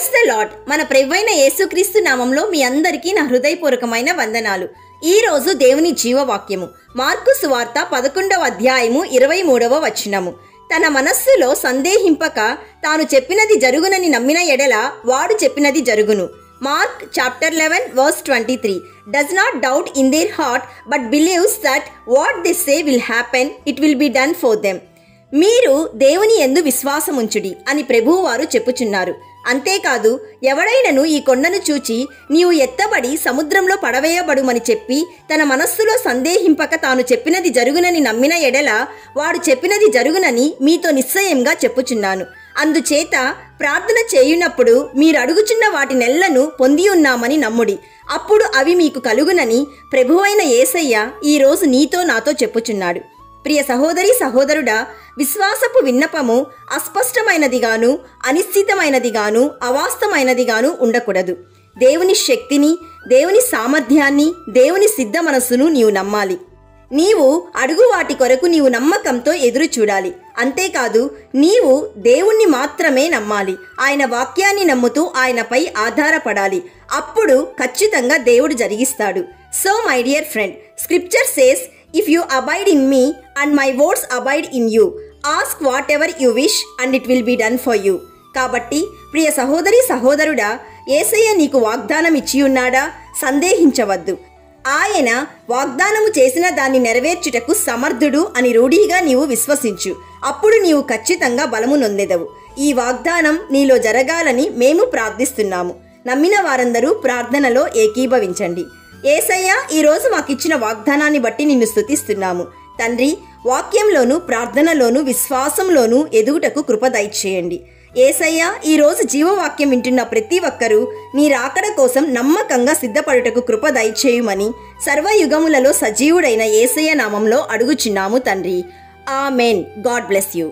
Praise the lord. మన ప్రభువైన యేసుక్రీస్తు నామంలో మీ అందరికీ నా హృదయపూర్వకమైన వందనాలు. ఈ రోజు దేవుని జీవవాక్యము మార్కు సువార్త 11వ అధ్యాయము 23వ వచనము. తన మనస్సులో సందేహింపక తాను చెప్పినది జరుగునని నమ్మిన ఎడల వాడు చెప్పినది జరుగును. Mark chapter 11 verse 23. Does not doubt in their heart but believes that what they say will happen, it will be done for them. మీరు దేవుని యందు విశ్వాసముంచుడి అని ప్రభువు వారు చెప్పుచున్నారు. అంతేకాదు, ఎవడైనను ఈ కొండను చూచి నీవు ఎత్తబడి సముద్రంలో పడవేయబడుమని చెప్పి తన మనస్సులో సందేహింపక తాను చెప్పినది జరుగునని నమ్మిన ఎడల వాడు చెప్పినది జరుగునని మీతో నిశ్చయంగా చెప్పుచున్నాను. అందుచేత ప్రార్థన చేయునప్పుడు మీరు అడుగుచున్న వాటినెల్లను పొంది ఉన్నామని నమ్ముడి, అప్పుడు అవి మీకు కలుగునని ప్రభువైన యేసయ్య ఈరోజు నీతో నాతో చెప్పుచున్నాడు. ప్రియ సహోదరి సహోదరుడా, విశ్వాసపు విన్నపము అస్పష్టమైనదిగాను, అనిశ్చితమైనదిగాను, అవాస్తవమైనదిగాను ఉండకూడదు. దేవుని శక్తిని, దేవుని సామర్థ్యాన్ని, దేవుని సిద్ధ మనస్సును నీవు నమ్మాలి. నీవు అడుగు వాటి కొరకు నీవు నమ్మకంతో ఎదురు చూడాలి. అంతేకాదు, నీవు దేవుణ్ణి మాత్రమే నమ్మాలి. ఆయన వాక్యాన్ని నమ్ముతూ ఆయనపై ఆధారపడాలి. అప్పుడు ఖచ్చితంగా దేవుడు జరిగిస్తాడు. So my dear friend, scripture says, if you abide in me and my words abide in you, ask whatever you wish and it will be done for you. కాబట్టి ప్రియ సహోదరి సహోదరుడా, యేసయ్య నీకు వాగ్దానం ఇచ్చి ఉన్నాడా? సందేహించవద్దు. ఆయన వాగ్దానము చేసిన దాన్ని నెరవేర్చుటకు సమర్థుడు అని రూఢిగా నీవు విశ్వసించు. అప్పుడు నీవు ఖచ్చితంగా బలము నొందెదవు. ఈ వాగ్దానం నీలో జరగాలని మేము ప్రార్థిస్తున్నాము. నమ్మిన వారందరూ ప్రార్థనలో ఏకీభవించండి. యేసయ్య ఈరోజు మాకిచ్చిన వాగ్దానాన్ని బట్టి నిన్ను స్తుతిస్తున్నాము. తండ్రి, వాక్యంలోను, ప్రార్థనలోను, విశ్వాసంలోను ఎదుగుటకు కృప దయచేయండి. యేసయ్య, ఈరోజు జీవవాక్యం వింటున్న ప్రతి ఒక్కరూ నీ రాకడ కోసం నమ్మకంగా సిద్ధపడుటకు కృప దయచేయుమని సర్వయుగములలో సజీవుడైన యేసయ్య నామంలో అడుగుచున్నాము తండ్రి. ఆమెన్. God bless you.